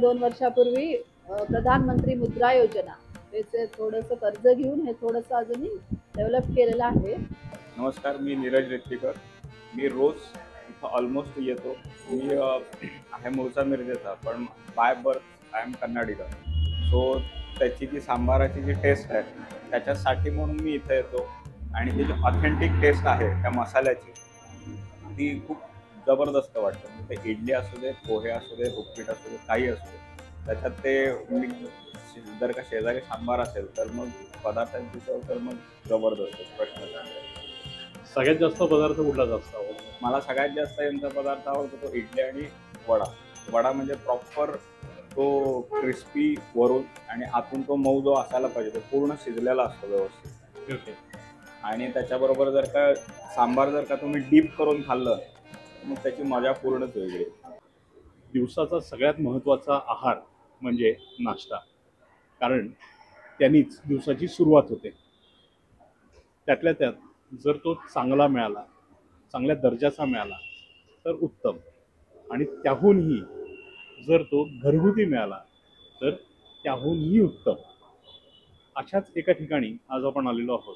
2 वर्षापूर्वी प्रधानमंत्री मुद्रा योजना त्याचे थोडंसं कर्ज घेऊन हे थोडंसं अजूनही डेव्हलप केलेलं आहे. नमस्कार, मी नीरज रेट्टीकर. मी रोज इथं ऑलमोस्ट येतो. मी आहे मूळचा मिरजेचा, पण by birth I am Kannadiga. So त्याची जी सांबाराची जी टेस्ट आहे त्याच्यासाठी म्हणून मी इथं येतो आणि ती जी ऑथेंटिक टेस्ट आहे त्या मसाल्याची ती खूप जबरदस्त वाटतं. ते इडली असू दे, पोहे असू दे, उपीट असू दे, काही असू दे, त्याच्यात ते जर का शेजारी सांबार असेल तर मग पदार्थांची चव तर मग जबरदस्त प्रश्न आहे. सगळ्यात जास्त पदार्थ कुठला जास्त आवडतो? मला सगळ्यात जास्त यांचा पदार्थ आवडतो तो इडली आणि वडा. वडा म्हणजे प्रॉपर तो क्रिस्पी वरून आणि आतून तो मऊ जो असायला पाहिजे तो पूर्ण शिजलेला असतो व्यवस्थित. आणि त्याच्याबरोबर जर का सांबार जर का तुम्ही डीप करून खाल्लं मग त्याची मजा पूर्णच वेगळी. दिवसाचा सगळ्यात महत्त्वाचा आहार म्हणजे नाश्ता, कारण त्यांनीच दिवसाची सुरुवात होते. त्यातल्या त्यात जर तो चांगला मिळाला, चांगल्या दर्जाचा मिळाला तर उत्तम, आणि त्याहूनही जर तो घरगुती मिळाला तर त्याहूनही उत्तम. अशाच एका ठिकाणी आज आपण आलेलो आहोत,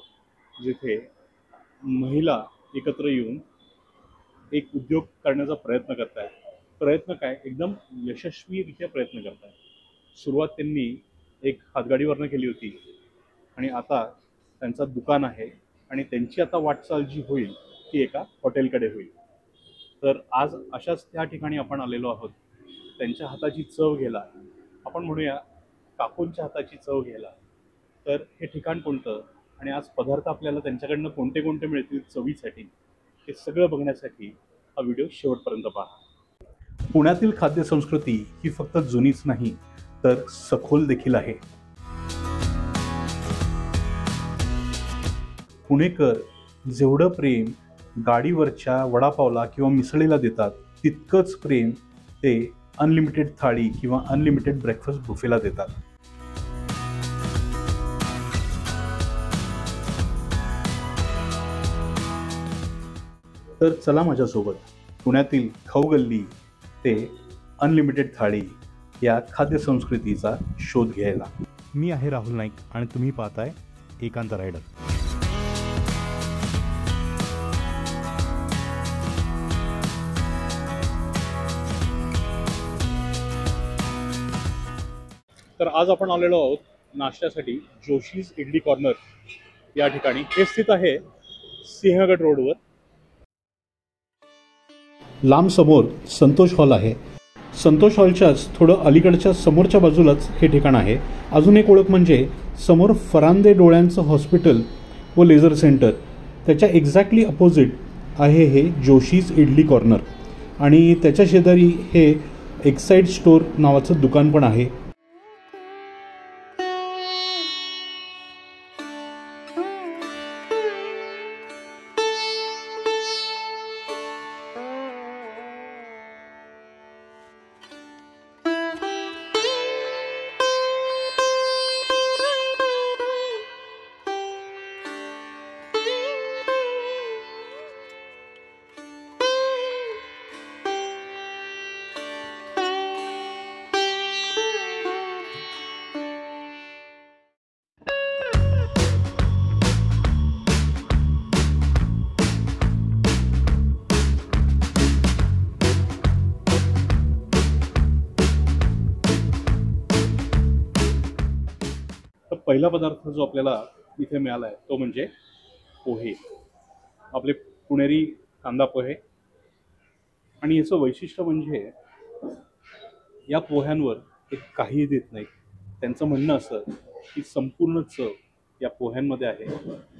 जिथे महिला एकत्र येऊन एक उद्योग करण्याचा प्रयत्न करत आहेत. प्रयत्न काय, एकदम यशस्वीरित्या प्रयत्न करत आहेत. सुरुवात त्यांनी एक हातगाडीवरनं केली होती आणि आता त्यांचं दुकान आहे आणि त्यांची आता वाटचाल जी होईल ती एका हॉटेलकडे होईल. तर आज अशाच त्या ठिकाणी आपण आलेलो आहोत, त्यांच्या हाताची चव घ्यायला. आपण म्हणूया काकूंच्या हाताची चव घ्यायला. तर हे ठिकाण कोणतं आणि आज पदार्थ आपल्याला त्यांच्याकडनं कोणते कोणते मिळतील चवीसाठी, हे सगळं बघण्यासाठी हा व्हिडिओ शेवटपर्यंत पहा. पुण्यातील खाद्यसंस्कृती ही फक्त जुनीच नाही तर सखोल देखील आहे. पुणेकर जेवढं प्रेम गाडीवरच्या वडापावला किंवा मिसळीला देतात, तितकंच प्रेम ते अनलिमिटेड थाळी किंवा अनलिमिटेड ब्रेकफास्ट बुफेला देतात. तर चला माझ्यासोबत पुण्यातील खाऊ गल्ली ते अनलिमिटेड थाळी या खाद्यसंस्कृतीचा शोध घ्यायला. मी आहे राहुल नाईक आणि तुम्ही पाहताय एकांत रायडर. तर आज आपण आलेलो आहोत नाश्त्यासाठी जोशीज इडली कॉर्नर या ठिकाणी. हे स्थित आहे सिंहगड रोडवर. लांब समोर संतोष हॉल आहे. संतोष हॉलच्याच थोडं अलीकडच्या समोरच्या बाजूलाच हे ठिकाण आहे. अजून एक ओळख म्हणजे समोर फरांदे डोळ्यांचं हॉस्पिटल व लेझर सेंटर, त्याच्या एक्झॅक्टली अपोजिट आहे हे जोशीज इडली कॉर्नर. आणि त्याच्या शेजारी हे एक्साईड स्टोअर नावाचं दुकान पण आहे. पहिला पदार्थ जो आपल्याला इथे मिळाला आहे तो म्हणजे पोहे. आपले पुणेरी कांदा पोहे. आणि याचं वैशिष्ट्य म्हणजे या पोह्यांवर ते काहीही देत नाहीत. त्यांचं म्हणणं असं की संपूर्ण चव या पोह्यांमध्ये आहे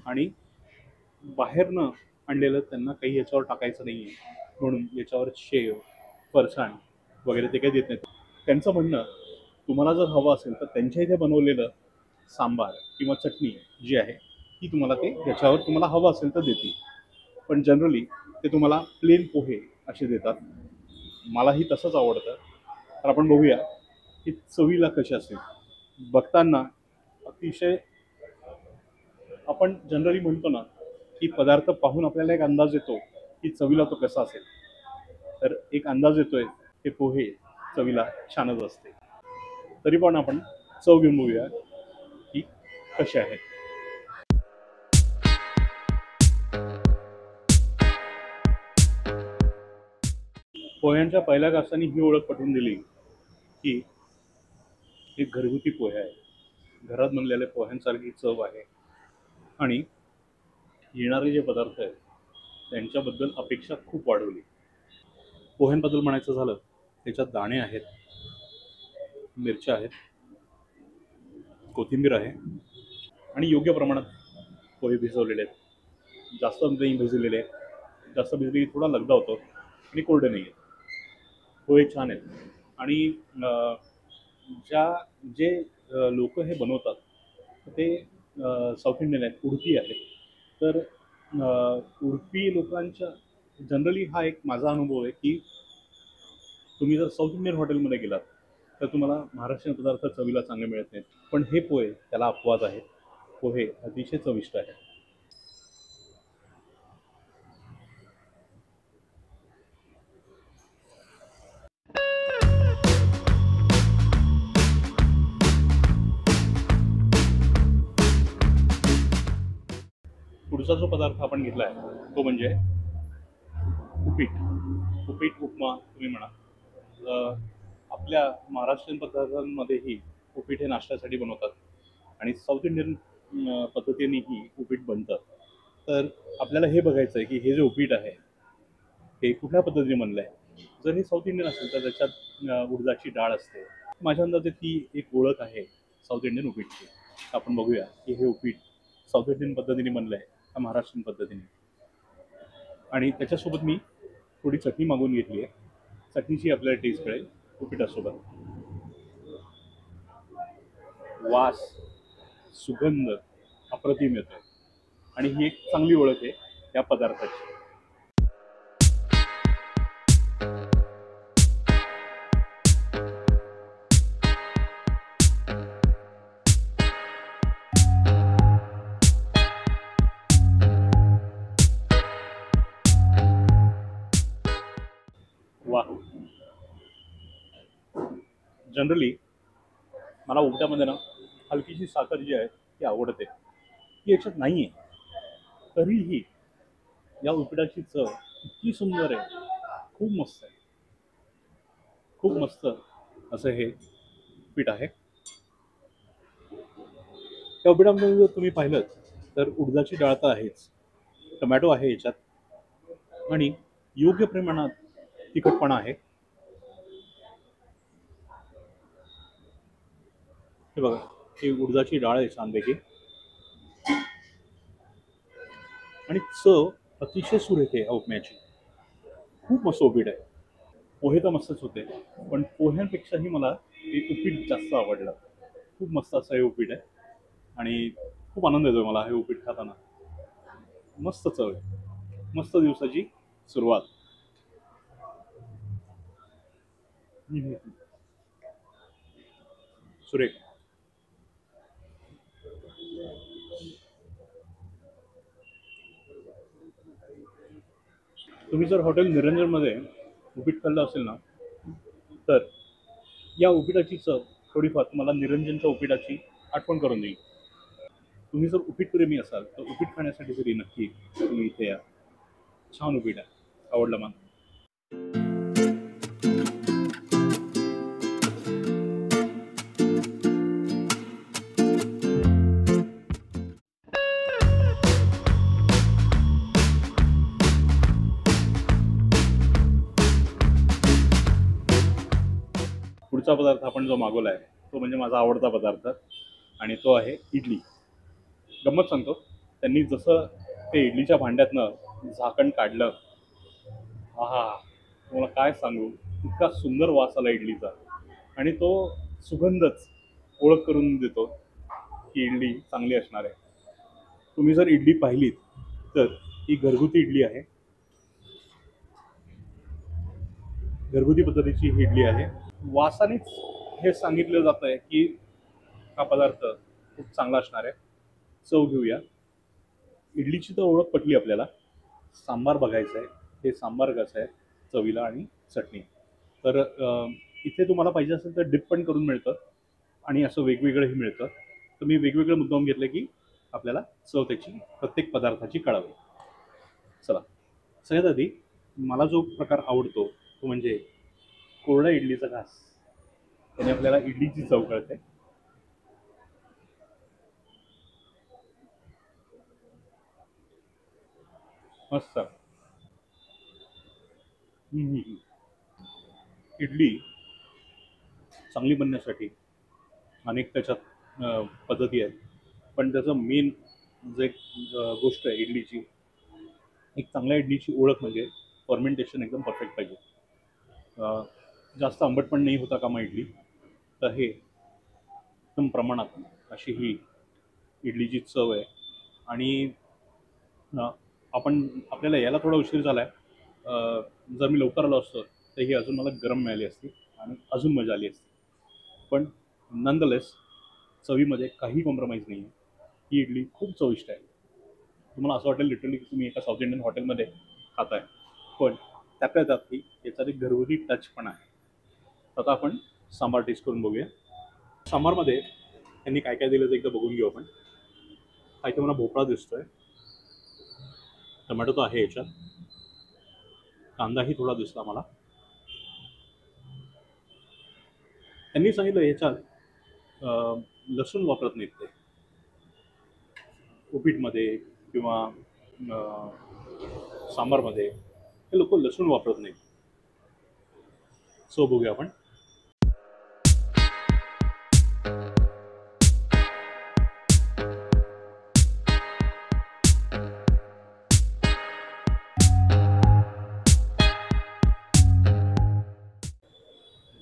आणि बाहेरनं आणलेलं त्यांना काही याच्यावर टाकायचं नाही आहे, म्हणून याच्यावर शेव, फरसाण वगैरे ते काही देत नाहीत. त्यांचं म्हणणं, तुम्हाला जर हवं असेल तर त्यांच्या इथे बनवलेलं सांबार किंवा चटणी जी आहे ती तुम्हाला ते याच्यावर तुम्हाला हवं असेल तर देतील, पण जनरली ते तुम्हाला प्लेन पोहे असे देतात. मलाही तसंच आवडतं. तर आपण बघूया की चवीला कसे असेल. बघताना अतिशय, आपण जनरली म्हणतो ना की पदार्थ पाहून आपल्याला एक अंदाज येतो की चवीला तो कसा असेल, तर एक अंदाज येतोय ते पोहे चवीला छानच असते. तरी पण आपण चव घेऊन बघूया की कसे आहेत. पोह्यांच्या पहिल्या घासाने ही ओळख पटवून दिली की हे घरगुती पोहे आहे, घरात बनलेल्या पोह्यांसारखी चव आहे आणि येणारे जे पदार्थ आहेत त्यांच्याबद्दल अपेक्षा खूप वाढवली. पोह्यांबद्दल म्हणायचं झालं त्याच्यात दाणे आहेत, मिरच्या आहेत, कोथिंबीर आहे आणि योग्य प्रमाणात पोहे भिजवलेले आहेत. जास्त नाही भिजलेले आहेत, जास्त भिजले की थोडा लगदा होतो आणि कोरडे नाही आहेत. पोहे छान आहेत आणि जे लोक हे बनवतात ते साऊथ इंडियन आहेत, उडपी आहेत. तर उडपी लोकांच्या जनरली हा एक माझा अनुभव आहे की तुम्ही जर साऊथ इंडियन हॉटेलमध्ये गेलात तर तुम्हाला महाराष्ट्रीयन पदार्थ चवीला चांगले मिळत नाहीत, पण हे पोहे त्याला अपवाद आहेत. पोहे अतिशय चविष्ट आहेत. पुढचा जो पदार्थ आपण घेतला आहे तो म्हणजे उपीट. उपीट उपमा तुम्ही म्हणा. आपल्या महाराष्ट्रीयन पदार्थांमध्येही उपीट हे नाश्त्यासाठी बनवतात आणि साऊथ इंडियन पद्धतीनेही उपीट बनतात. तर आपल्याला हे बघायचं आहे की हे जे उपीट आहे हे कुठल्या पद्धतीने बनलं आहे. जर हे साऊथ इंडियन असेल तर त्याच्यात उडदाची डाळ असते. माझ्या अंदाजे ती एक ओळख आहे साऊथ इंडियन उपीटची. आपण बघूया की हे उपीट साऊथ इंडियन पद्धतीने बनलं आहे का महाराष्ट्रीयन पद्धतीने. आणि त्याच्यासोबत मी थोडी चटणी मागवून घेतली आहे. चटणीची आपल्याला टेस्ट कळेल उपीटासोबत. वास, सुगंध अप्रतिम येतो आणि ही एक चांगली ओळख आहे या पदार्थाची. वा, जनरली मला उपट्यामध्ये ना हलकीशी साखर जी आहे ती आवडते, ती याच्यात नाही आहे. तरीही या उपीटाची चव इतकी सुंदर आहे, खूप मस्त आहे. खूप मस्त असं हे उपीट आहे. त्या उपीटामध्ये जर तुम्ही पाहिलं तर उडदाची डाळ तर आहेच, टोमॅटो आहे याच्यात आणि योग्य प्रमाणात तिखटपणा आहे. हे बघा, ही उडदाची डाळ आहे छानपैकी आणि चव अतिशय सुरेख आहे उपम्याची. खूप मस्त उपीट आहे. पोहे तर मस्तच होते, पण पोह्यांपेक्षाही मला हे उपीट जास्त आवडलं. खूप मस्त असं हे उपीट आहे आणि खूप आनंद येतो मला हे उपीट खाताना. मस्त चव आहे, मस्त दिवसाची सुरुवात. सुरेख. तुम्ही जर हॉटेल निरंजनमध्ये उपीट खाल्लं असेल ना तर या उपीटाची चव थोडीफार तुम्हाला निरंजनच्या उपीटाची आठवण करून देईल. तुम्ही जर उपीट प्रेमी असाल तर उपीट खाण्यासाठी तरी नक्की तुम्ही इथे या. छान उपीट आहे, आवडलं मला. पुढचा पदार्थ आपण जो मागवला आहे तो म्हणजे माझा आवडता पदार्थ आणि तो आहे इडली. गंमत सांगतो, त्यांनी जसं ते इडलीच्या भांड्यातनं झाकण काढलं, आहा, तुम्हाला काय सांगू, इतका सुंदर वास आला इडलीचा आणि तो सुगंधच ओळख करून देतो की इडली चांगली असणार आहे. तुम्ही जर इडली पाहिलीत तर ही घरगुती इडली आहे. घरगुती पद्धतीची ही इडली आहे. वासानेच हे सांगितलं जातं आहे की हा पदार्थ खूप चांगला असणार आहे. चव घेऊया. इडलीची तर ओळख पटली आपल्याला. सांबार बघायचं आहे, हे सांबार कसं आहे चवीला आणि चटणी. तर इथे तुम्हाला पाहिजे असेल तर डिप पण करून मिळतं. आणि असं वेगवेगळंही मिळतं. तर मी वेगवेगळं मुद्दाम घेतलं की आपल्याला चव त्याची प्रत्येक पदार्थाची कळावी. चला, सगळ्यात आधी मला जो प्रकार आवडतो तो म्हणजे कोरड्या इडलीचा घास. त्याने आपल्याला इडलीची चव कळते. मस्त. इडली चांगली बनण्यासाठी अनेक त्याच्यात पद्धती आहेत, पण त्याचं मेन जे गोष्ट आहे इडलीची, एक चांगल्या इडलीची ओळख म्हणजे फर्मेंटेशन एकदम परफेक्ट पाहिजे. जास्त आंबट पण नाही होता कामा इडली. तर हे एकदम प्रमाणात अशी ही इडलीची चव आहे. आणि आपल्याला यायला थोडा उशीर झाला आहे. जर मी लवकर आलो असतो तर ही अजून मला गरम मिळाली असती आणि अजून मजा आली असती. पण नंदलेस चवीमध्ये काही कॉम्प्रोमाइज नाही आहे. ही इडली खूप चविष्ट आहे. तुम्हाला असं वाटेल लिटरली की तुम्ही एका साऊथ इंडियन हॉटेलमध्ये खाताय, पण त्यातल्या त्यातही याचा एक घरगुती टच पण आहे. आता आपण सांबार टेस्ट करून बघूया. सांबारमध्ये त्यांनी काय काय दिलं ते एकदा बघून घेऊ आपण. हा इथे मला भोपळा दिसतोय, टोमॅटो तो आहे याच्यात, कांदाही थोडा दिसला मला. त्यांनी सांगितलं याच्यात लसूण वापरत नाहीत ते उपीटमध्ये किंवा सांबारमध्ये. हे लोक लसूण वापरत नाहीत. सो बघूया आपण.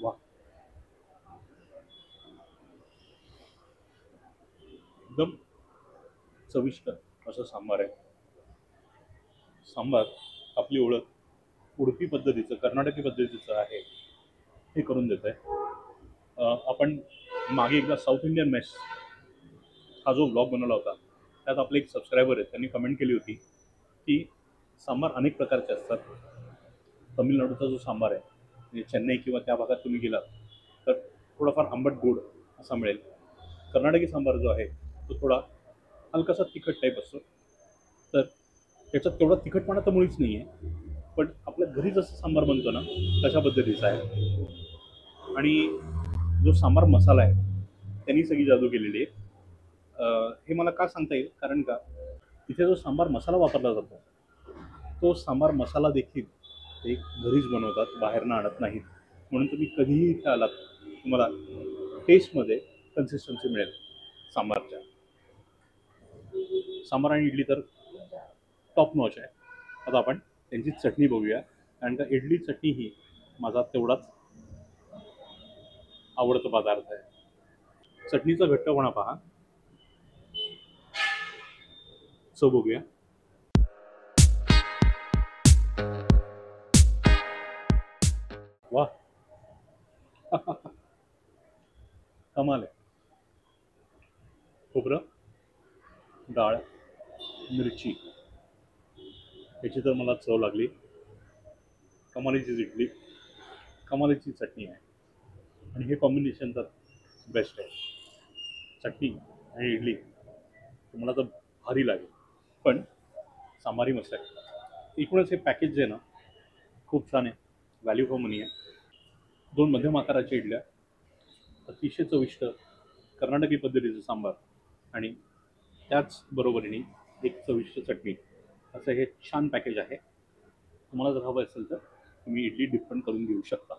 वा, एकदम चविष्ट असं सांबार आहे. सांबार आपली ओळख उडपी पद्धतीचं, कर्नाटकी पद्धतीचं आहे हे करून देत आहे. आपण मागे एकदा साऊथ इंडियन मेस हा जो ब्लॉग बनवला होता त्यात आपले एक सबस्क्रायबर आहेत, त्यांनी कमेंट केली होती की सांबार अनेक प्रकारचे असतात. तमिळनाडूचा जो सांबार आहे म्हणजे चेन्नई किंवा त्या भागात तुम्ही गेलात तर थोडाफार आंबट गोड असा मिळेल. कर्नाटकी सांबार जो आहे तो थोडा हलकासा तिखट टाईप असतो. तर त्याच्यात तेवढा तिखटपणा तर मुळीच नाही आहे, पण आपल्या घरी जसं सांबार बनतो ना तशा पद्धतीचा आहे. आणि जो सांबार मसाला आहे त्यांनी सगळी जादू केलेली आहे. हे मला का सांगता येईल, कारण का तिथे जो सांबार मसाला वापरला जातो तो सांबार मसाला देखील ते घरीच बनवतात, बाहेरनं आणत नाहीत. म्हणून तुम्ही कधीही इथे आलात तुम्हाला टेस्टमध्ये कन्सिस्टन्सी मिळेल सांबारच्या. सांबार आणि इडली तर टॉप नॉच आहे. आता आपण त्यांची चटणी बघूया, कारण का इडली चटणी ही माझा तेवढाच आवडता पदार्थ आहे. चटणीचा घट्टपणा पहा. सो बघूया. वा, कमाल आहे. खोबरं, डाळ, मिरची याची तर मला चव लागली. कमालीची इडली, कमालीची चटणी आहे आणि हे कॉम्बिनेशन तर बेस्ट आहे. चटणी आणि इडली तुम्हाला तर भारी लागेल. पण सांबारही मस्त आहे. एकूणच हे पॅकेज जे आहे ना खूप छान आहे, व्हॅल्यू फॉर मनी आहे. 2 मध्यम आकाराच्या इडल्या, अतिशय चविष्ट कर्नाटकी पद्धतीचं सांबार आणि त्याच बरोबरीने एक चविष्ट चटणी, असं हे छान पॅकेज आहे. तुम्हाला जर हवं असेल तर तुम्ही इडली डिप पण करून घेऊ शकता.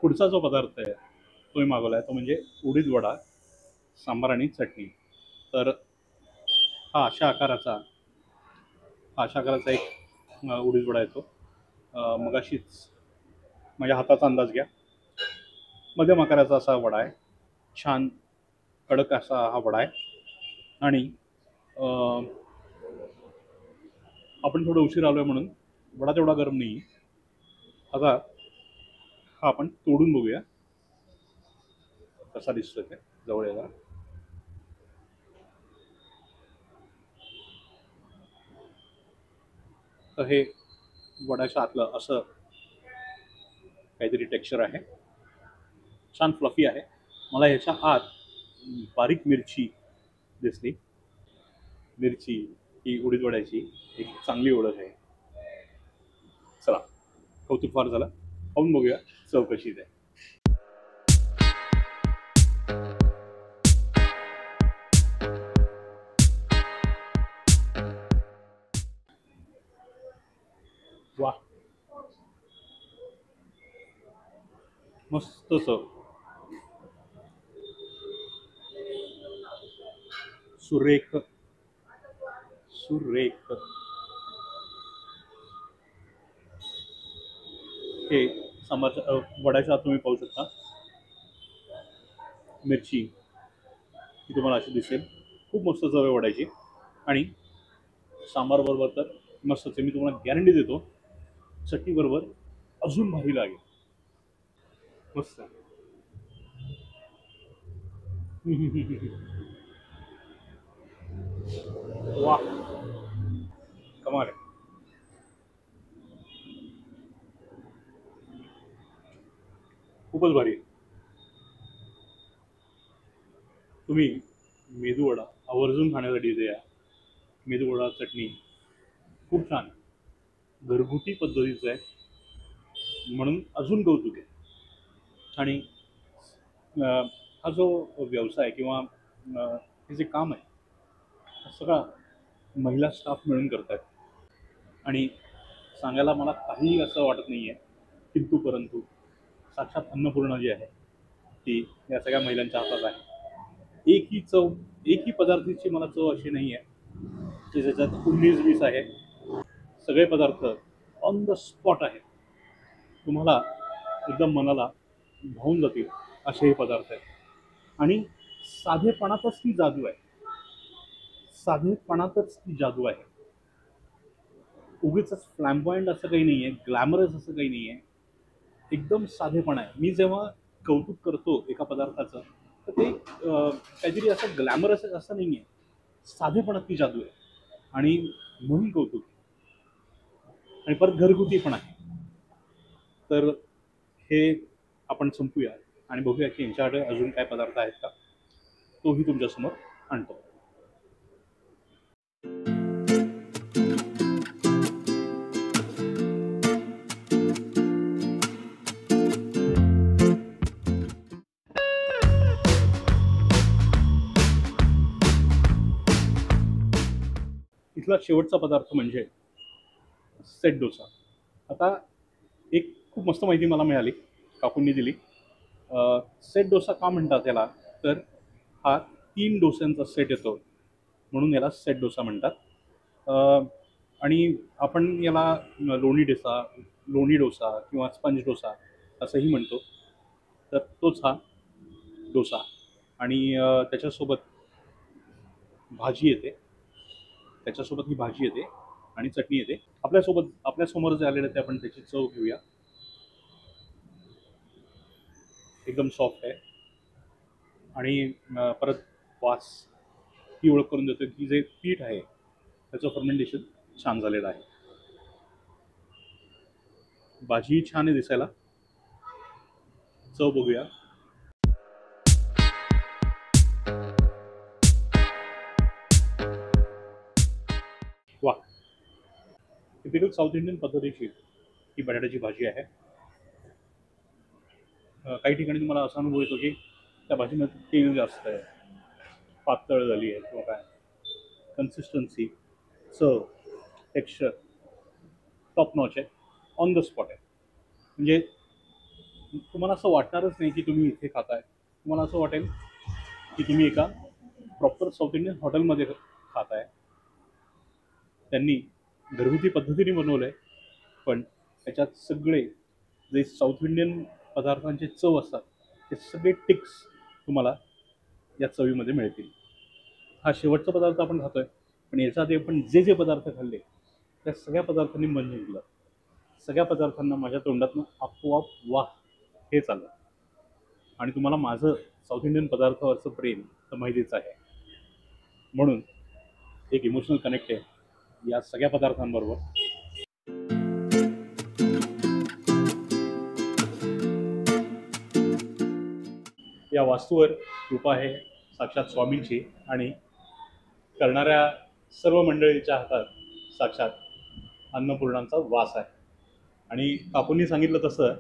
पुढचा जो पदार्थ आहे तो मी मागवला आहे तो म्हणजे उडीद वडा, सांबार आणि चटणी. तर हा अशा आकाराचा एक उडीद वडा येतो. मगाशीच माझ्या हाताचा अंदाज घ्या. मध्यम आकाराचा असा वडा आहे, छान कडक असा हा वडा आहे. आणि आपण थोडं उशीर आलोय म्हणून वडा तेवढा गरम नाही आहे. आता हा आपण तोडून बघूया कसा दिसतोय ते. जवळ यायला तर हे वड्याच्या आतलं असं काहीतरी टेक्स्चर आहे. छान फ्लफी आहे. मला ह्याच्या आत बारीक मिरची दिसली. मिरची ही उडीद वड्याची एक चांगली ओळख आहे. चला, कौतुक फार झालं. खाऊन बघूया चव कशी आहे. वा, मस्त चव. सुरेख सुरेख. हे सांबारच्या वड्याच्या आत तुम्ही पाहू शकता मिरची ही तुम्हाला अशी दिसेल. खूप मस्त चव आहे वड्याची. आणि सांबार बरोबर तर मस्तच आहे. मी तुम्हाला गॅरंटी देतो चटणी बरोबर अजून भारी लागेल. मस्त. वा, कमाल आहे. खूपच भारी आहे. तुम्ही मेदूवडा आवर्जून खाण्यासाठी इथे या. मेदूवडा चटणी खूप छान घरगुती पद्धतीचं आहे म्हणून अजून कौतुक आहे. आणि हा जो व्यवसाय किंवा हे जे काम आहे हा सगळा महिला स्टाफ मिळून करत आहेत. आणि सांगायला मला काहीही असं वाटत नाही आहे, किंतु परंतु साक्षात अन्नपूर्णा जी आहे ती या सगळ्या महिलांच्या हातात आहे. एकही पदार्थाची मला चव अशी नाही आहे की ज्याच्यात 19-20 आहे. सगळे पदार्थ ऑन द स्पॉट आहेत. तुम्हाला एकदम मनाला भावून जातील असे हे पदार्थ आहेत. आणि साधेपणातच ती जादू आहे. साधेपणातच ती जादू आहे. उगीच फ्लॅम्बॉयंट असं काही नाही आहे, ग्लॅमरस असं काही नाही आहे. एकदम साधेपणा आहे. मी जेव्हा कौतुक करतो एका पदार्थाचं तर ते काहीतरी असं ग्लॅमरस असं नाही आहे. साधेपणात ती जादू आहे आणि म्हणून कौतुक. आणि परत घरगुती पण आहे. तर हे आपण संपूया आणि बघूया की यांच्याकडे अजून काय पदार्थ आहेत का, तोही तुमच्यासमोर आणतो. इथला शेवटचा पदार्थ म्हणजे सेट डोसा. आता एक खूप मस्त माहिती मला मिळाली, काकूंनी दिली. सेट डोसा का म्हणतात याला, तर हा 3 डोस्यांचा सेट येतो म्हणून याला सेट डोसा म्हणतात. आणि आपण याला लोणी डोसा किंवा स्पंज डोसा असंही म्हणतो. तर तोच हा डोसा. आणि त्याच्यासोबत भाजी येते. त्याच्यासोबत ही भाजी येते आणि चटणी येते. आपल्यासमोर जे आलेलं ते आपण त्याची चव घेऊया. एकदम सॉफ्ट आहे. आणि परत वास ही ओळख करून देतो की जे पीठ आहे त्याचं फर्मेंटेशन छान झालेलं आहे. भाजीही छान आहे दिसायला. चव बघूया. वा, टिपिकल साऊथ इंडियन पद्धतीची ही बटाट्याची भाजी आहे. काही ठिकाणी तुम्हाला असा अनुभव येतो की त्या भाजीमध्ये तेल जास्त आहे, पातळ झाली आहे किंवा काय. कन्सिस्टन्सी, चव, टेक्स्चर टॉप नॉच आहे. ऑन द स्पॉट आहे. म्हणजे तुम्हाला असं वाटणारच नाही की तुम्ही इथे खाताय. तुम्हाला असं वाटेल की तुम्ही एका प्रॉपर साऊथ इंडियन हॉटेलमध्ये खाताय. त्यांनी घरगुती पद्धतीने बनवलं आहे, पण त्याच्यात सगळे जे साऊथ इंडियन पदार्थांचे चव असतात ते सगळे टिक्स तुम्हाला या चवीमध्ये मिळतील. हा शेवटचा पदार्थ आपण खातोय, पण याच्या आधी आपण जे पदार्थ खाल्ले त्या सगळ्या पदार्थांनी मन जिंकलं. सगळ्या पदार्थांना माझ्या तोंडातनं आपोआप वाह हे चाललं. आणि तुम्हाला माझं साऊथ इंडियन पदार्थावरचं प्रेम तर माहितीच आहे. म्हणून एक इमोशनल कनेक्ट आहे या सगळ्या पदार्थांबरोबर. या वास्तूवर कृपा आहे साक्षात स्वामींची आणि करणाऱ्या सर्व मंडळीच्या हातात साक्षात अन्नपूर्णांचा वास आहे. आणि काकूंनी सांगितलं तसं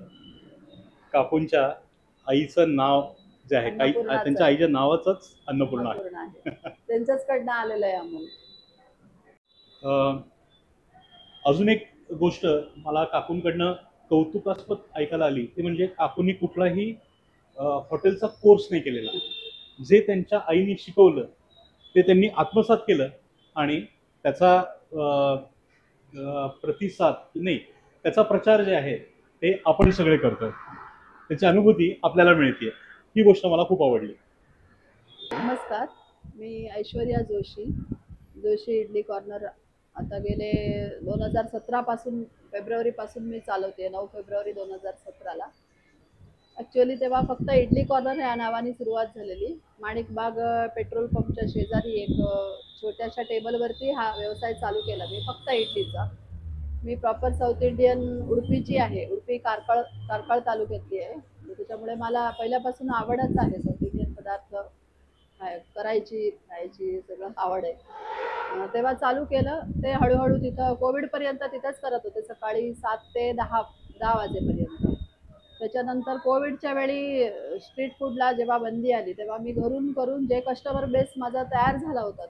काकूंच्या आईचं नाव जे आहे काही अन्नपूर्णाचं त्यांच्या आहे. आईच्या नावाचंच अन्नपूर्णा आहे. पूर्ण आहे. त्यांच्याचकडनं आलेलं आहे अमूल. अजून एक गोष्ट मला काकूंकडनं कौतुकास्पद ऐकायला आली ती म्हणजे काकूंनी कुठलाही हॉटेलचा कोर्स नाही केलेला. जे त्यांच्या आईने शिकवलं ते त्यांनी आत्मसात केलं आणि त्याचा प्रतिसाद नाही त्याचा प्रचार जे आहे ते आपण सगळे करतोय. त्याची अनुभूती आपल्याला मिळते. ही गोष्ट मला खूप आवडली. नमस्कार, मी ऐश्वर्या जोशी इडली कॉर्नर आता गेले 2017 पासून फेब्रुवारीपासून मी चालवते. 9 फेब्रुवारी 2017ला. ॲक्च्युअली तेव्हा फक्त इडली कॉर्नर या नावाने सुरुवात झालेली. माणिकबाग पेट्रोल पंपच्या शेजारी एक छोट्याशा टेबलवरती हा व्यवसाय चालू केला मी फक्त इडलीचा. मी प्रॉपर साऊथ इंडियन उडुपीची आहे. उडुपी कारकाळ तालुक्यातली आहे. त्याच्यामुळे मला पहिल्यापासून आवडच आहे साऊथ इंडियन पदार्थ करायची खायची सगळं आवड आहे. तेव्हा चालू केलं ते हळूहळू तिथं कोविडपर्यंत तिथंच करत होते सकाळी 7 ते 10 वाजेपर्यंत. त्याच्यानंतर कोविडच्या वेळी स्ट्रीट फूडला जेव्हा बंदी आली तेव्हा मी घरून करून जे कस्टमर बेस माझा तयार झाला होता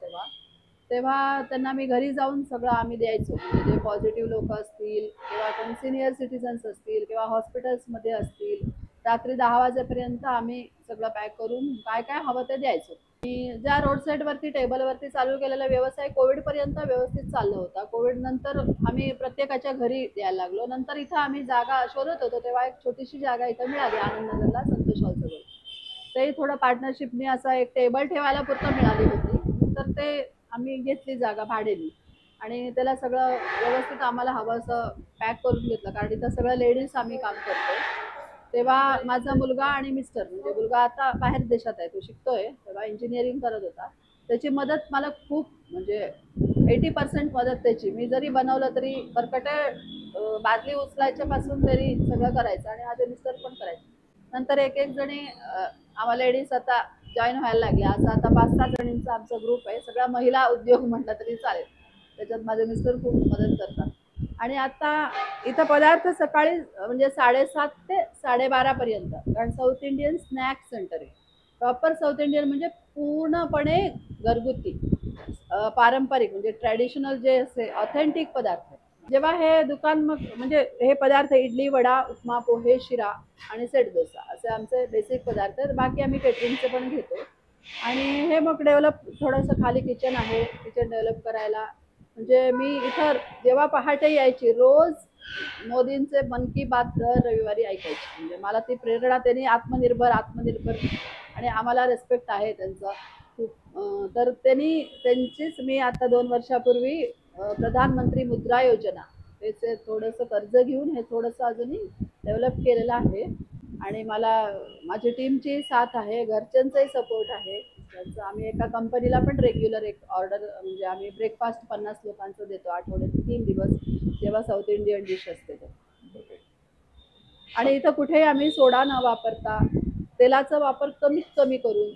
तेव्हा त्यांना मी घरी जाऊन सगळं आम्ही द्यायचो. म्हणजे जे पॉझिटिव्ह लोक असतील किंवा कोणी सिनियर सिटीजन्स असतील किंवा हॉस्पिटल्समध्ये असतील रात्री 10 वाजेपर्यंत आम्ही सगळं पॅक करून काय काय हवं ते द्यायचो. मी ज्या रोड साईडवरती टेबलवरती चालू केलेला व्यवसाय कोविडपर्यंत व्यवस्थित चालला होता. कोविड नंतर आम्ही प्रत्येकाच्या घरी द्यायला लागलो. नंतर इथं आम्ही जागा शोधत होतो तेव्हा एक छोटीशी जागा इथं मिळाली आनंदनगरला संतोष हॉलजवळ. ते थोडं पार्टनरशिपने असं एक टेबल ठेवायला पुरतं मिळाली होती. नंतर ते आम्ही घेतली जागा भाड्याने आणि त्याला सगळं व्यवस्थित आम्हाला हवं असं पॅक करून घेतलं. कारण इथं सगळं लेडीज आम्ही काम करतो. तेव्हा माझा मुलगा आणि मिस्टर म्हणजे मुलगा आता बाहेर देशात आहे. तो शिकतोय. तेव्हा इंजिनिअरिंग करत होता. त्याची मदत मला खूप म्हणजे 80% मदत त्याची. मी जरी बनवलं तरी बरकटे बादली उचलायच्यापासून तरी सगळं करायचं आणि माझे मिस्टर पण करायचे. नंतर एक जणी आम्हाला लेडीज आता जॉईन व्हायला लागल्या. असं आता 5-6 जणींचा आमचा ग्रुप आहे. सगळा महिला उद्योग म्हटलं तरी चालेल. त्याच्यात माझे मिस्टर खूप मदत करतात. आणि आता इथं पदार्थ सकाळी म्हणजे 7:30 ते 12:30 पर्यंत. कारण साऊथ इंडियन स्नॅक सेंटर आहे. प्रॉपर साऊथ इंडियन म्हणजे पूर्णपणे घरगुती पारंपरिक म्हणजे ट्रॅडिशनल जे असे ऑथेंटिक पदार्थ आहे. जेव्हा हे दुकान मग म्हणजे हे पदार्थ इडली वडा उपमा पोहे शिरा आणि सेट डोसा असे आमचे बेसिक पदार्थ आहेत. बाकी आम्ही केटरिंगचे पण घेतो. आणि हे मग डेव्हलप थोडंसं खाली किचन आहे. किचन डेव्हलप करायला म्हणजे मी इथं जेव्हा पहाटे यायची रोज मोदींचे मन की बात दर रविवारी ऐकायची. म्हणजे मला ती प्रेरणा त्यांनी आत्मनिर्भर आणि आम्हाला रिस्पेक्ट आहे त्यांचा खूप. तर त्यांचीच मी आता 2 वर्षापूर्वी प्रधानमंत्री मुद्रा योजना त्याचे थोडंसं कर्ज घेऊन हे थोडंसं अजूनही डेव्हलप केलेलं आहे. आणि मला माझी टीमची साथ आहे. घरच्यांचाही सपोर्ट आहे. त्यांचं आम्ही एका कंपनीला पण रेग्युलर एक ऑर्डर म्हणजे आम्ही ब्रेकफास्ट 50 लोकांचं देतो आठवड्यात 3 दिवस जेव्हा साऊथ इंडियन डिश असते ते. आणि इथं कुठेही आम्ही सोडा न वापरता तेलाचा वापर कमीत कमी करून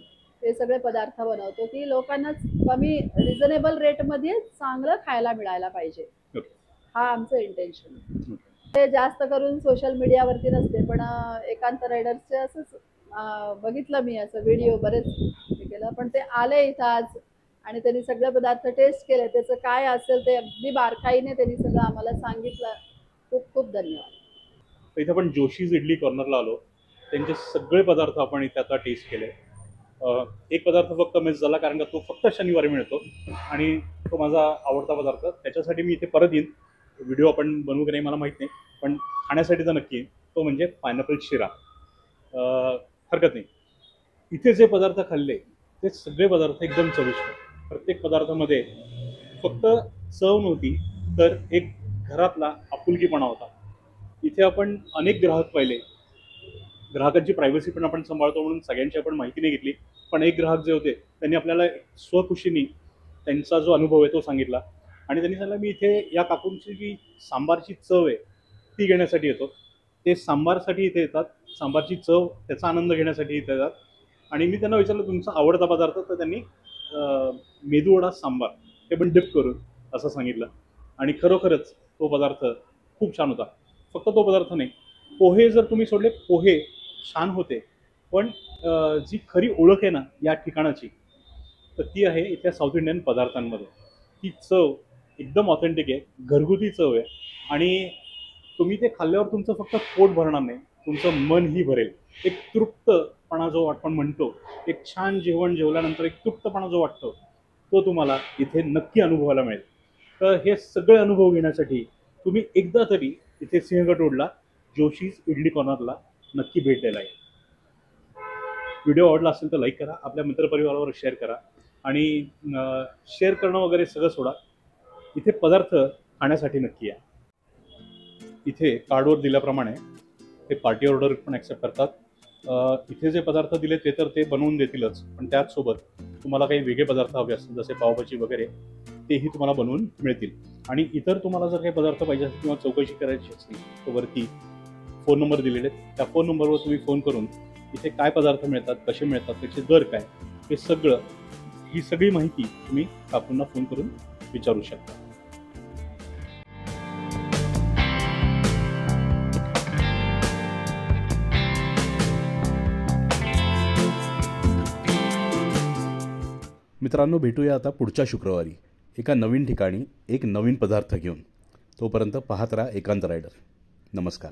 हे सगळे पदार्थ बनवतो की लोकांना कमी रिझनेबल रेटमध्ये चांगलं खायला मिळायला पाहिजे. हा आमचं इंटेन्शन. ते जास्त करून सोशल मीडियावरती नसते पण एकांत रायडर्सचे असंच बघितलं मी असं व्हिडिओ बरेच हे केलं. पण ते आले इथं आज आणि त्यांनी सगळे पदार्थ टेस्ट केले. त्याचं काय असेल ते अगदी बारकाईने त्यांनी सगळं आम्हाला सांगितलं. खूप खूप धन्यवाद. इथे आपण जोशीज इडली कॉर्नरला आलो. त्यांचे सगळे पदार्थ आपण इथे आता टेस्ट केले. एक पदार्थ फक्त मिस झाला कारण का तो फक्त शनिवारी मिळतो आणि तो माझा आवडता पदार्थ. त्याच्यासाठी मी इथे परत येईन. व्हिडिओ आपण बनवू की नाही मला माहीत नाही पण खाण्यासाठी तर नक्की येईन. तो म्हणजे पायनॅपल शिरा. हरकत नाही. इथे जे पदार्थ खाल्ले ते सगळे पदार्थ एकदम चविष्ट. प्रत्येक पदार्थामध्ये फक्त चव नव्हती तर एक घरातला आपुलकीपणा होता. इथे आपण अनेक ग्राहक पाहिले. ग्राहकांची प्रायव्हसी पण आपण सांभाळतो म्हणून सगळ्यांची आपण माहिती नाही घेतली, पण एक ग्राहक जे होते त्यांनी आपल्याला स्वखुशीने त्यांचा जो अनुभव आहे तो सांगितला आणि त्यांनी सांगितलं, मी इथे या काकूंची जी सांबारची चव आहे ती घेण्यासाठी येतो. ते सांबारसाठी इथे येतात, सांबारची चव त्याचा आनंद घेण्यासाठी इथे येतात. आणि मी त्यांना विचारलं तुमचा आवडता पदार्थ, तर त्यांनी मेदूवडा सांबार हे पण डिप करून असं सांगितलं. आणि खरोखरच तो पदार्थ खूप छान होता. फक्त तो पदार्थ नाही, पोहे जर तुम्ही सोडले, पोहे छान होते, पण जी खरी ओळख आहे ना या ठिकाणाची, तर ती आहे इथल्या साऊथ इंडियन पदार्थांमध्ये. ती चव एकदम ऑथेंटिक आहे, घरगुती चव आहे आणि तुम्ही ते खाल्ल्यावर तुमचं फक्त पोट भरणार नाही, तुमचं मनही भरेल. एक तृप्तपणा जो आपण म्हणतो, एक छान जेवण जेवल्यानंतर एक तृप्तपणा जो वाटतो, तो तुम्हाला इथे नक्की अनुभवायला मिळेल. तर हे सगळे अनुभव घेण्यासाठी तुम्ही एकदा तरी इथे सिंहगड रोडला जोशीज इडली कॉर्नरला नक्की भेट द्यायला आहे. व्हिडिओ आवडला असेल तर लाईक करा, आपल्या मित्रपरिवारावर शेअर करा आणि शेअर करणं वगैरे सगळं सोडा. इथे पदार्थ खाण्यासाठी नक्की या. इथे कार्डवर दिल्याप्रमाणे ते पार्टी ऑर्डर पण ॲक्सेप्ट करतात. इथे जे पदार्थ दिले ते तर ते बनवून देतीलच, पण त्याचसोबत तुम्हाला काही वेगळे पदार्थ हवे असतील जसे पावभाजी वगैरे, तेही तुम्हाला बनवून मिळतील. आणि इतर तुम्हाला जर काही पदार्थ पाहिजे असतील किंवा चौकशी करायची असतील तर वरती फोन नंबर दिलेले आहेत. त्या फोन नंबरवर तुम्ही फोन करून इथे काय पदार्थ मिळतात, कसे मिळतात, त्याचे दर काय, हे सगळं, ही सगळी माहिती तुम्ही काकूंना फोन करून विचारू शकता. मित्रांनो, भेटूया आता पुढच्या शुक्रवारी एका नवीन ठिकाणी एक नवीन पदार्थ घेऊन. तोपर्यंत पाहत राहा एकांत रायडर. नमस्कार.